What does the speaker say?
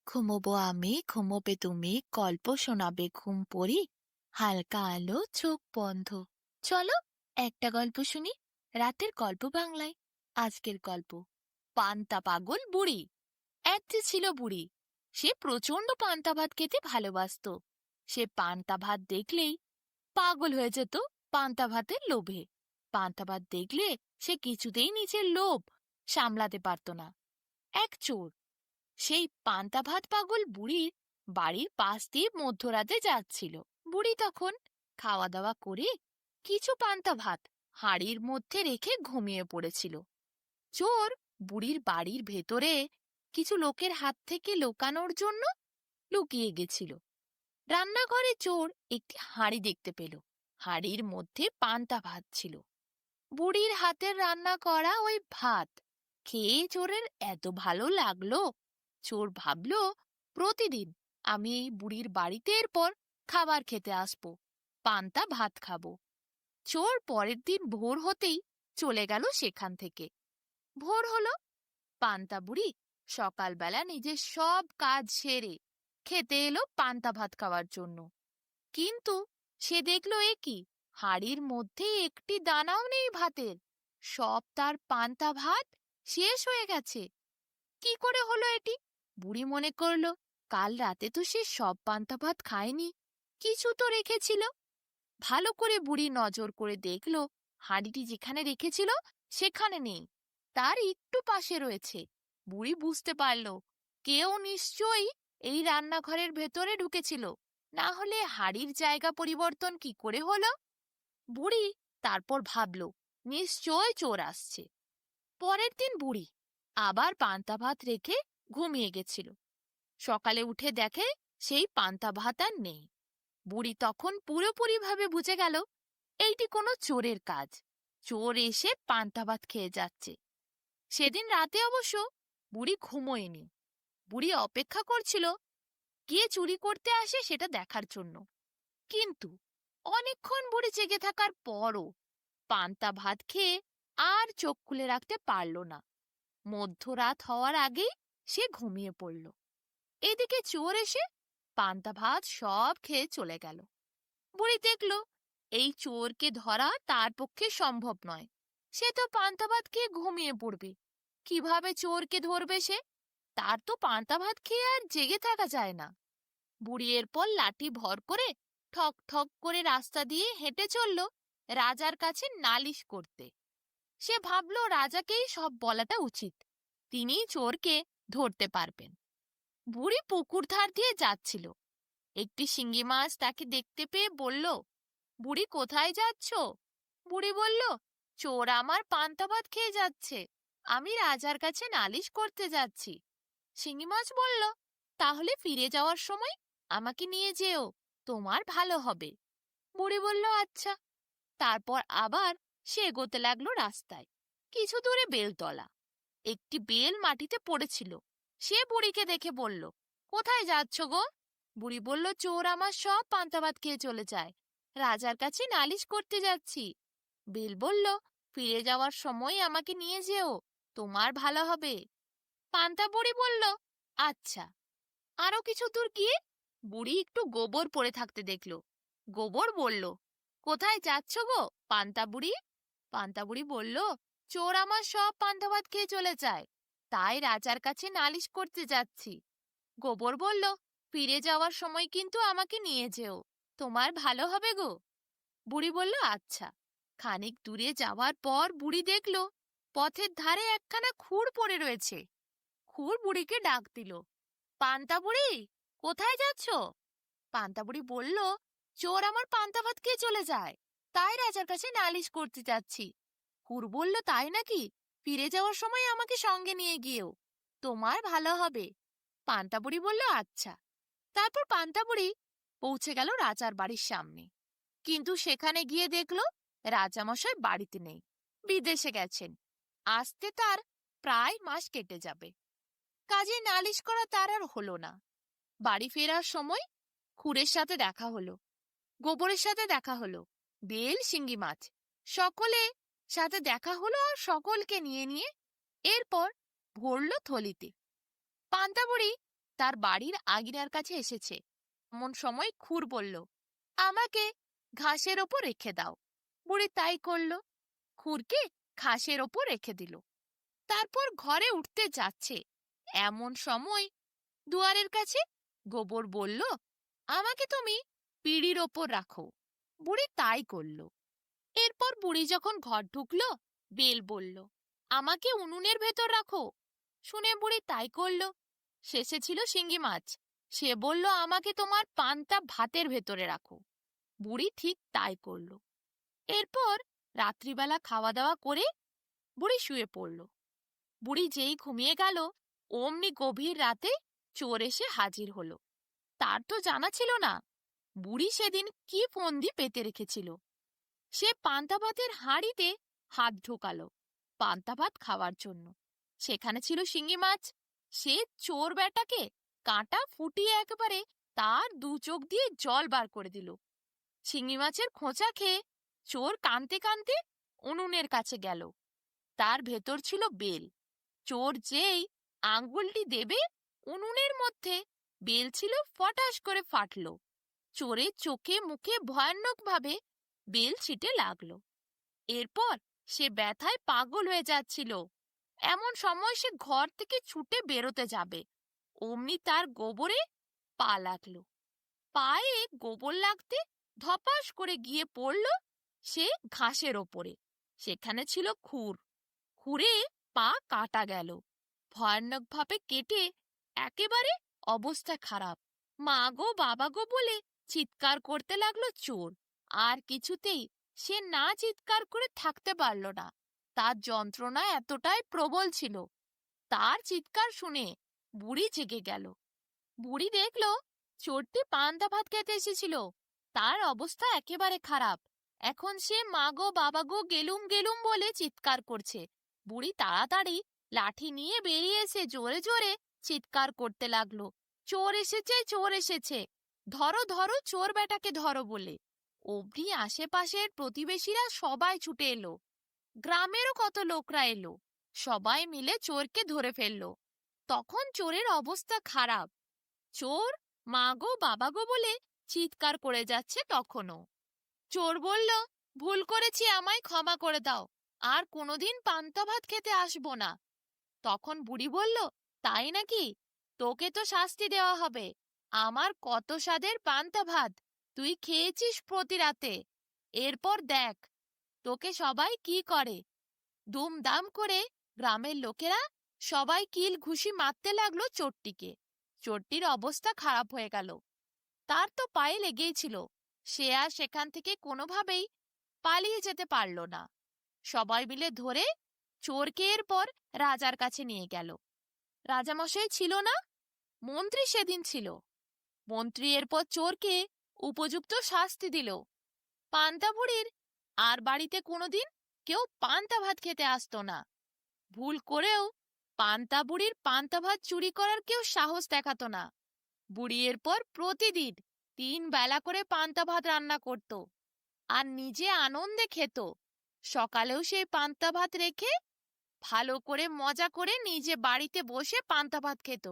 ঘুমোবো আমি, ঘুমোবে তুমি, গল্প শোনাবে ঘুম পড়ি, হালকা আলো চোখ বন্ধ। চলো একটা গল্প শুনি, রাতের গল্প বাংলায়। আজকের গল্প পান্তা পাগল বুড়ি। এক যে ছিল বুড়ি, সে প্রচন্ড পান্তা ভাত খেতে ভালোবাসতো। সে পান্তা ভাত দেখলেই পাগল হয়ে যেত, পান্তা ভাতের লোভে। পান্তা ভাত দেখলে সে কিছুতেই নিজের লোভ সামলাতে পারত না। এক চোর সেই পান্তা ভাত পাগল বুড়ির বাড়ির পাশ দিয়ে মধ্যরাতে যাচ্ছিল। বুড়ি তখন খাওয়া দাওয়া করে কিছু পান্তা ভাত হাঁড়ির মধ্যে রেখে ঘুমিয়ে পড়েছিল। চোর বুড়ির বাড়ির ভেতরে কিছু লোকের হাত থেকে লুকানোর জন্য লুকিয়ে গেছিল। রান্নাঘরে চোর একটি হাঁড়ি দেখতে পেল। হাঁড়ির মধ্যে পান্তা ভাত ছিল। বুড়ির হাতের রান্না করা ওই ভাত খেয়ে চোরের এত ভালো লাগলো, চোর ভাবল, প্রতিদিন আমি এই বুড়ির বাড়িতে এরপর খাবার খেতে আসবো, পান্তা ভাত খাবো। চোর পরের দিন ভোর হতেই চলে গেল সেখান থেকে। ভোর হলো, পান্তা বুড়ি সকালবেলা নিজের সব কাজ সেরে খেতে এলো পান্তা ভাত খাওয়ার জন্য। কিন্তু সে দেখলো, এ কি, হাঁড়ির মধ্যে একটি দানাও নেই ভাতের। সব তার পান্তা ভাত শেষ হয়ে গেছে। কি করে হলো এটি? বুড়ি মনে করলো, কাল রাতে তো সে সব পান্তা ভাত খায়নি, কিছু তো রেখেছিল। ভালো করে বুড়ি নজর করে দেখলো, হাঁড়িটি যেখানে রেখেছিল সেখানে নেই, তার একটু পাশে রয়েছে। বুড়ি বুঝতে পারল, কেউ নিশ্চয়ই এই রান্নাঘরের ভেতরে ঢুকেছিল, না হলে হাঁড়ির জায়গা পরিবর্তন কি করে হলো? বুড়ি তারপর ভাবল, নিশ্চয় চোর আসছে। পরের দিন বুড়ি আবার পান্তা ভাত রেখে ঘুমিয়ে গেছিল। সকালে উঠে দেখে সেই পান্তা ভাত আর নেই। বুড়ি তখন পুরোপুরিভাবে বুঝে গেল এইটি কোনো চোরের কাজ। চোর এসে পান্তা ভাত খেয়ে যাচ্ছে। সেদিন রাতে অবশ্য বুড়ি ঘুমোয়নি। বুড়ি অপেক্ষা করছিল কে চুরি করতে আসে সেটা দেখার জন্য। কিন্তু অনেকক্ষণ বুড়ি জেগে থাকার পরও পান্তা ভাত খেয়ে আর চোখ খুলে রাখতে পারল না। মধ্যরাত হওয়ার আগেই সে ঘুমিয়ে পড়ল। এদিকে চোর এসে পান্তা ভাত সব খেয়ে চলে গেল। বুড়ি দেখল, এই চোরকে ধরা তার পক্ষে সম্ভব নয়। সে তো পান্তা ভাত খেয়ে ঘুমিয়ে পড়বে, কিভাবে চোরকে ধরবে সে? তার তো পান্তা ভাত খেয়ে আর জেগে থাকা যায় না। বুড়ি এরপর লাঠি ভর করে ঠক ঠক করে রাস্তা দিয়ে হেঁটে চলল রাজার কাছে নালিশ করতে। সে ভাবল, রাজাকেই সব বলাটা উচিত, তিনিই চোরকে ধরতে পারবেন। বুড়ি পুকুর ধার দিয়ে যাচ্ছিল। একটি শিঙ্গি মাছ তাকে দেখতে পেয়ে বলল, বুড়ি কোথায় যাচ্ছ? বুড়ি বলল, চোর আমার পান্তা ভাত খেয়ে যাচ্ছে, আমি রাজার কাছে নালিশ করতে যাচ্ছি। শিঙি মাছ বলল, তাহলে ফিরে যাওয়ার সময় আমাকে নিয়ে যেও, তোমার ভালো হবে। বুড়ি বলল, আচ্ছা। তারপর আবার সে এগোতে লাগলো রাস্তায়। কিছু দূরে বেলতলা। একটি বেল মাটিতে পড়েছিল। সে বুড়িকে দেখে বলল, কোথায় যাচ্ছ গো? বুড়ি বলল, চোর আমার সব পান্তা ভাত খেয়ে চলে যায়, রাজার কাছে নালিশ করতে যাচ্ছি। বেল বলল, ফিরে যাওয়ার সময় আমাকে নিয়ে যেও, তোমার ভালো হবে। পান্তা বুড়ি বলল, আচ্ছা। আরো কিছু দূর গিয়ে বুড়ি একটু গোবর পড়ে থাকতে দেখলো। গোবর বলল, কোথায় যাচ্ছ গো পান্তা বুড়ি? পান্তা বুড়ি বলল, চোর আমার সব পান্তা ভাত খেয়ে চলে যায়, তাই রাজার কাছে নালিশ করতে যাচ্ছি। গোবর বলল, ফিরে যাওয়ার সময় কিন্তু আমাকে নিয়ে যেও, তোমার ভালো হবে গো। বুড়ি বলল, আচ্ছা। খানিক দূরে যাওয়ার পর বুড়ি দেখল পথের ধারে একখানা খুর পড়ে রয়েছে। খুর বুড়িকে ডাক দিল, পান্তা বুড়ি, কোথায় যাচ্ছ? পান্তা বুড়ি বলল, চোর আমার পান্তা ভাত খেয়ে চলে যায়, তাই রাজার কাছে নালিশ করতে যাচ্ছি। খুর বলল, তাই নাকি? ফিরে যাওয়ার সময় আমাকে সঙ্গে নিয়ে গিয়েও, তোমার ভালো হবে। পান্তা বুড়ি বলল, আচ্ছা। তারপর পান্তা বুড়ি পৌঁছে গেল রাজার বাড়ির সামনে। কিন্তু সেখানে গিয়ে দেখল রাজামশাই বাড়িতে নেই, বিদেশে গেছেন। আসতে তার প্রায় মাস কেটে যাবে। কাজে নালিশ করা তার আর হলো না। বাড়ি ফেরার সময় খুরের সাথে দেখা হলো, গোবরের সাথে দেখা হলো, বেল, শিঙ্গি মাছ সকলে সাথে দেখা হলো, আর সকলকে নিয়ে নিয়ে এরপর ভরল থলিতে। পান্তা বুড়ি তার বাড়ির আঙিনার কাছে এসেছে। এমন সময় খুর বলল, আমাকে ঘাসের ওপর রেখে দাও। বুড়ি তাই করলো, খুরকে ঘাসের ওপর রেখে দিল। তারপর ঘরে উঠতে যাচ্ছে, এমন সময় দুয়ারের কাছে গোবর বলল, আমাকে তুমি পিঁড়ির ওপর রাখো। বুড়ি তাই করলো। এরপর বুড়ি যখন ঘর ঢুকলো, বেল বলল, আমাকে উনুনের ভেতর রাখো। শুনে বুড়ি তাই করলো। শেষে ছিল শিঙ্গি মাছ, সে বলল, আমাকে তোমার পান্তা ভাতের ভেতরে রাখো। বুড়ি ঠিক তাই করলো। এরপর রাত্রিবেলা খাওয়া দাওয়া করে বুড়ি শুয়ে পড়ল। বুড়ি যেই ঘুমিয়ে গেল, অমনি গভীর রাতে চোর এসে হাজির হলো। তার তো জানা ছিল না বুড়ি সেদিন কি ফন্দি পেতে রেখেছিল। সে পান্তা ভাতের হাঁড়িতে হাত ঢোকালো পান্তা ভাত খাওয়ার জন্য। সেখানে ছিল শিঙি মাছ। সে চোর বেটাকে কাঁটা ফুটিয়ে একেবারে তার দু চোখ দিয়ে জল বার করে দিল। শিঙি মাছের খোঁচা খেয়ে চোর কাঁদতে কাঁদতে উনুনের কাছে গেল। তার ভেতর ছিল বেল। চোর যেই আঙ্গুলটি দেবে, উনুনের মধ্যে বেল ছিল ফটাস করে ফাটল। চোরের চোখে মুখে ভয়ানকভাবে বেল ছিটে লাগলো। এরপর সে ব্যথায় পাগল হয়ে যাচ্ছিল। এমন সময় সে ঘর থেকে ছুটে বেরোতে যাবে, অমনি তার গোবরে পা লাগলো। পায়ে গোবর লাগতে ধপাস করে গিয়ে পড়ল সে ঘাসের ওপরে। সেখানে ছিল খুর। খুরে পা কাটা গেল, ভয়ানকভাবে কেটে একেবারে অবস্থা খারাপ। মা গো বাবা গো বলে চিৎকার করতে লাগলো চোর। আর কিছুতেই সে না চিৎকার করে থাকতে পারল না। তার যন্ত্রণা এতটাই প্রবল ছিল। তার চিৎকার শুনে বুড়ি জেগে গেল। বুড়ি দেখল চোরটি পান্তা ভাত খেতে এসেছিল। তার অবস্থা একেবারে খারাপ। এখন সে মা গো বাবা গো গেলুম গেলুম বলে চিৎকার করছে। বুড়ি তাড়াতাড়ি লাঠি নিয়ে বেরিয়ে এসে জোরে জোরে চিৎকার করতে লাগলো, চোর এসেছে, চোর এসেছে, ধরো ধরো চোর বেটাকে ধরো বলে। অমনি আশেপাশের প্রতিবেশীরা সবাই ছুটে এলো। গ্রামেরও কত লোকরা এলো। সবাই মিলে চোরকে ধরে ফেললো। তখন চোরের অবস্থা খারাপ। চোর মা গো বাবা গো বলে চিৎকার করে যাচ্ছে তখনও। চোর বলল, ভুল করেছি, আমায় ক্ষমা করে দাও, আর কোনোদিন পান্তা ভাত খেতে আসবো না। তখন বুড়ি বলল, তাই নাকি? তোকে তো শাস্তি দেওয়া হবে। আমার কত স্বাদের পান্তা ভাত তুই খেয়েছিস প্রতি রাতে। এরপর দেখ তোকে সবাই কি করে। দুমদাম করে গ্রামের লোকেরা সবাই কিল ঘুষি মারতে লাগলো চোরটিকে। চোরটির অবস্থা খারাপ হয়ে গেল। তার তো পায়ে লেগেই ছিল। সে আর সেখান থেকে কোনোভাবেই পালিয়ে যেতে পারল না। সবাই মিলে ধরে চোরকে এরপর রাজার কাছে নিয়ে গেল। রাজামশাই ছিল না, মন্ত্রী সেদিন ছিল। মন্ত্রী এরপর চোরকে উপযুক্ত শাস্তি দিল। পান্তা বুড়ির আর বাড়িতে কোনোদিন কেউ পান্তা ভাত খেতে আসতো না। ভুল করেও পান্তা বুড়ির পান্তা ভাত চুরি করার কেউ সাহস দেখাতো না। বুড়ি এরপর প্রতিদিন 3 বেলা করে পান্তা ভাত রান্না করত আর নিজে আনন্দে খেত। সকালেও সেই পান্তা ভাত রেখে ভালো করে মজা করে নিজে বাড়িতে বসে পান্তা ভাত খেত।